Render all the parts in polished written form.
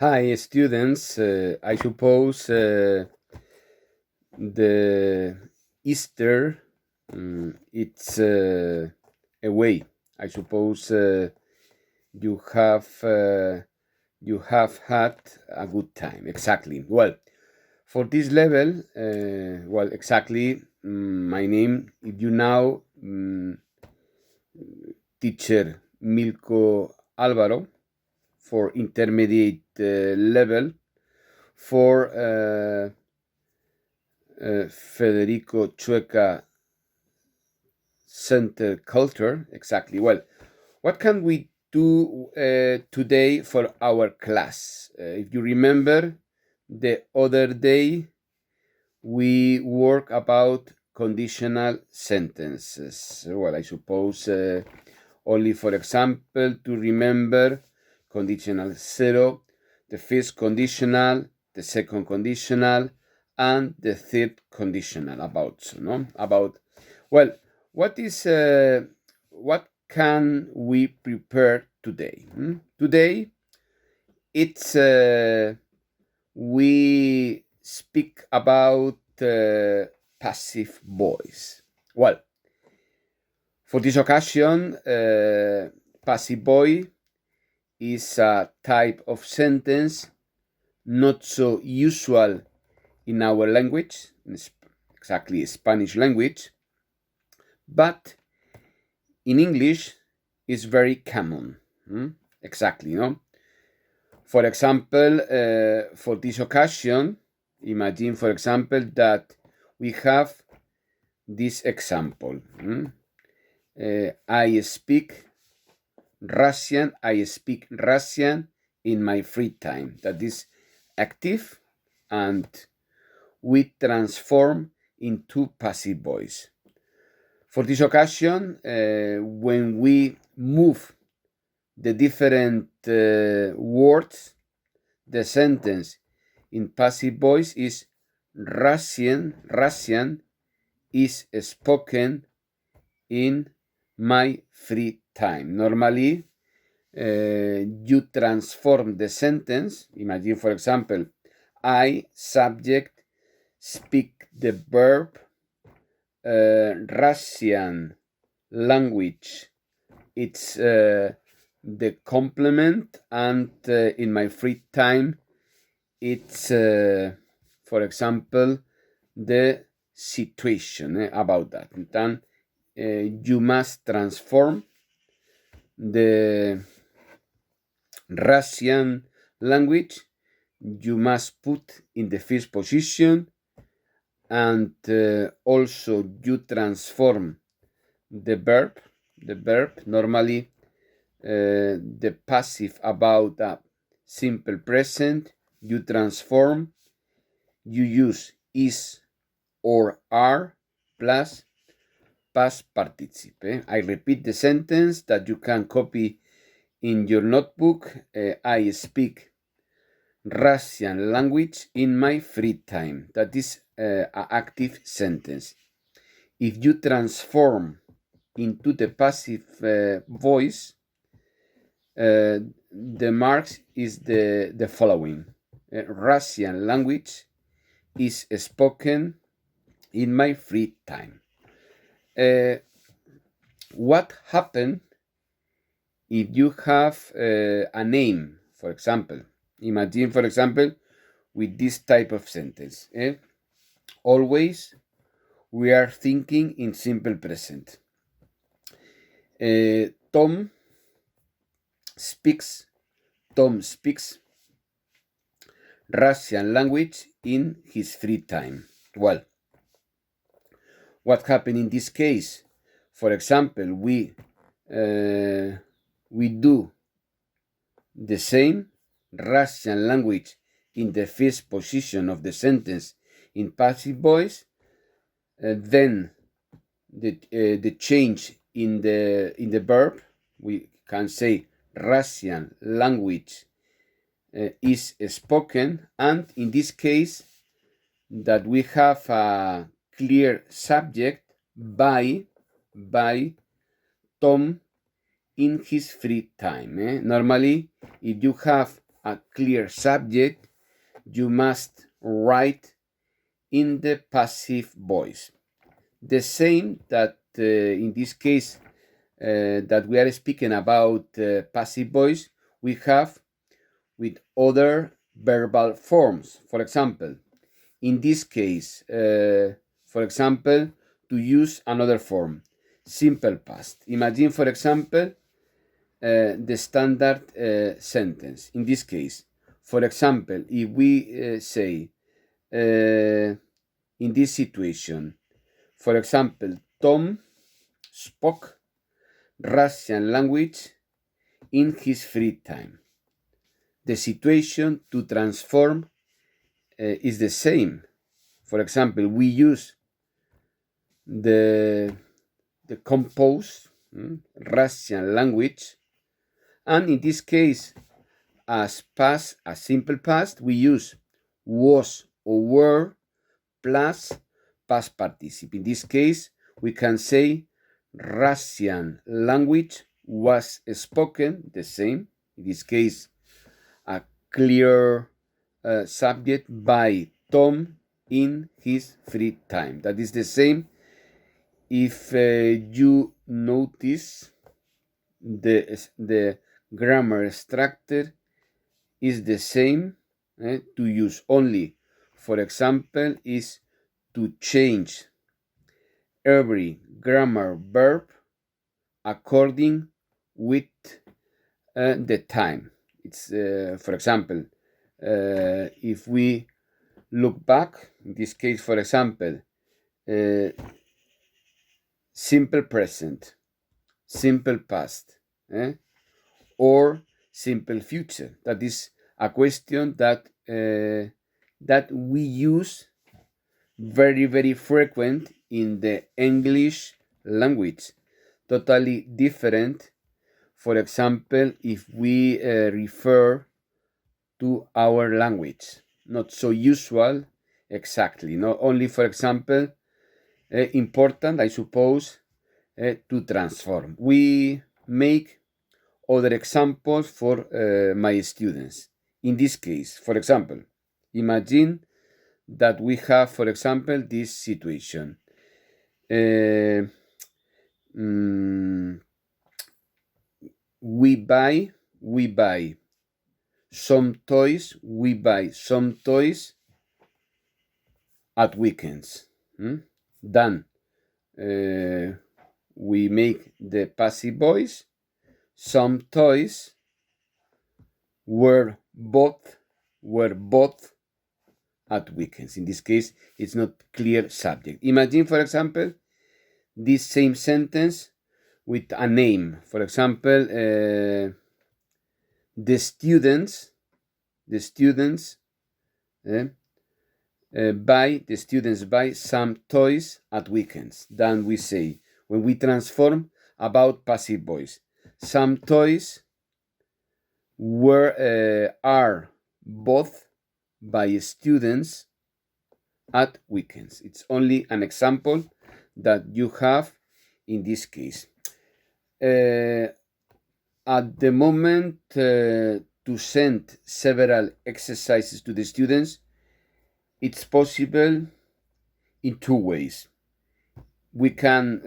Hi, students. I suppose the Easter it's away. I suppose you have you have had a good time. Exactly. Well, for this level, exactly. My name. If you now, teacher Milko Álvaro for intermediate level for Federico Chueca Center Culture. Exactly. Well, what can we do today for our class? If you remember, the other day we work about conditional sentences. Well, I suppose only, for example, to remember conditional zero, the first conditional, the second conditional, and the third conditional. Well, what is what can we prepare today? Today it's we speak about passive voice. Well, for this occasion, passive voice is a type of sentence not so usual in our language, exactly Spanish language, but in English is very common. Exactly, no? For example, for this occasion, imagine, for example, that we have this example. I speak Russian. I speak Russian in my free time. That is active, and we transform into passive voice. For this occasion, when we move the different words, the sentence in passive voice is Russian is spoken in my free time. Normally, you transform the sentence. Imagine, for example, I, subject, speak the verb, Russian language. It's the complement, and in my free time, it's, for example, the situation about that. Then you must transform the Russian language. You must put in the first position, and also you transform the verb. The verb normally the passive about a simple present. You transform. You use is or are plus past participe. I repeat the sentence that you can copy in your notebook. I speak Russian language in my free time. That is an active sentence. If you transform into the passive voice, the marks is the following. Russian language is spoken in my free time. What happened if you have a name, for example? Imagine, for example, with this type of sentence. Always we are thinking in simple present. Tom speaks Russian language in his free time. Well, what happened in this case? For example, we do the same Russian language in the first position of the sentence in passive voice. Then the change in the verb, we can say Russian language is spoken, and in this case that we have a clear subject by Tom in his free time. Normally, if you have a clear subject, you must write in the passive voice. The same that in this case that we are speaking about passive voice, we have with other verbal forms. For example, in this case, for example, to use another form, simple past. Imagine, for example, the standard sentence. In this case, for example, if we say in this situation, for example, Tom spoke Russian language in his free time. The situation to transform is the same. For example, we use the composed Russian language, and in this case, as simple past, we use was or were plus past participle. In this case, we can say Russian language was spoken, the same. In this case, a clear subject by Tom in his free time. That is the same. If you notice, the grammar structure is the same. To use only, for example, is to change every grammar verb according with the time. It's for example, if we look back, in this case, for example, simple present, simple past, or simple future. That is a question that that we use very, very frequent in the English language. Totally different, for example, if we refer to our language. Not so usual, exactly. Not only, for example, important, I suppose, to transform. We make other examples for my students. In this case, for example, imagine that we have, for example, this situation. We buy some toys. We buy some toys at weekends. Then we make the passive voice. Some toys were bought at weekends. In this case, it's not clear subject. Imagine, for example, this same sentence with a name. For example, the students buy some toys at weekends. Then we say, when we transform about passive voice, some toys are bought by students at weekends. It's only an example that you have in this case. At the moment, to send several exercises to the students, it's possible in two ways. We can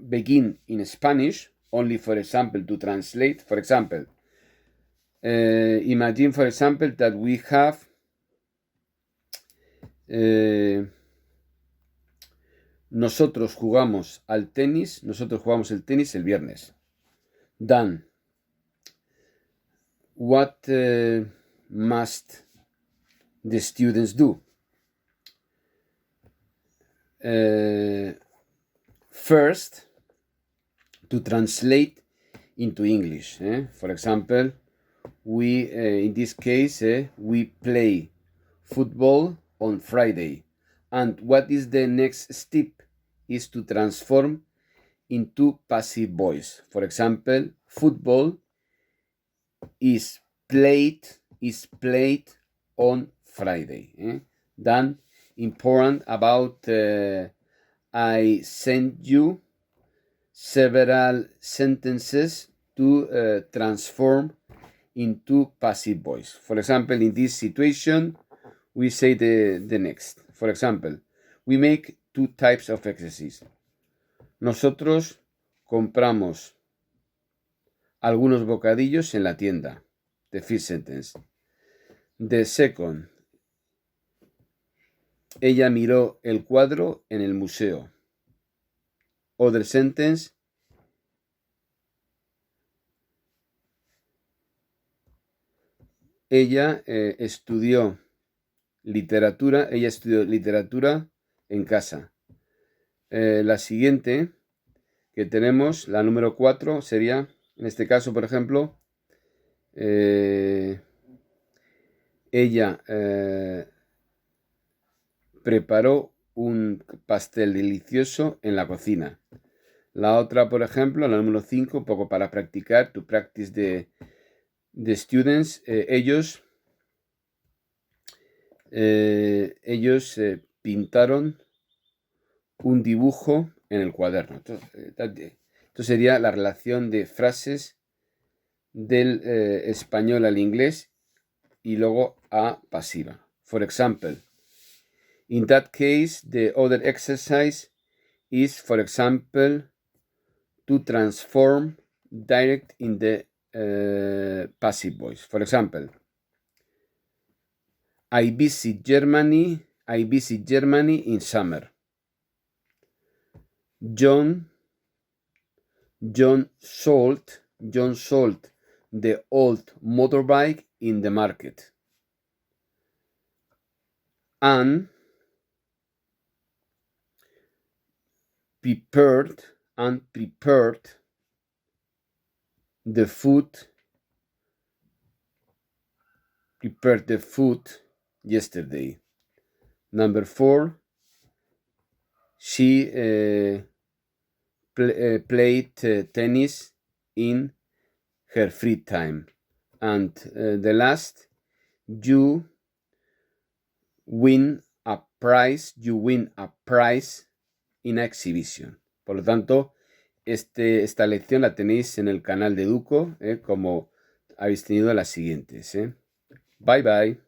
begin in Spanish, only, for example, to translate. For example, imagine, for example, that we have nosotros jugamos el tenis el viernes. Then, what must the students do? First, to translate into English. For example, we, in this case, we play football on Friday. And what is the next step? Is to transform into passive voice. For example, football is played on Friday. Then, important about I send you several sentences to transform into passive voice. For example, in this situation, we say the next. For example, we make 2 types of exercise. Nosotros compramos algunos bocadillos en la tienda. The first sentence. The second, ella miró el cuadro en el museo. Other sentence, ella estudió literatura en casa. La siguiente que tenemos, la número 4, sería, en este caso, por ejemplo, ella preparó un pastel delicioso en la cocina. La otra, por ejemplo, la número 5, un poco para practicar, to practice the students, ellos pintaron un dibujo en el cuaderno. Esto sería la relación de frases del español al inglés y luego a pasiva. For example, in that case, the other exercise is, for example, to transform direct in the passive voice. For example, I visit Germany in summer. John sold the old motorbike in the market. Anne prepared the food yesterday. Number 4, she played tennis in her free time. And the last, you win a prize in exhibition. Por lo tanto, esta lección la tenéis en el canal de Educo, como habéis tenido las siguientes. Bye bye.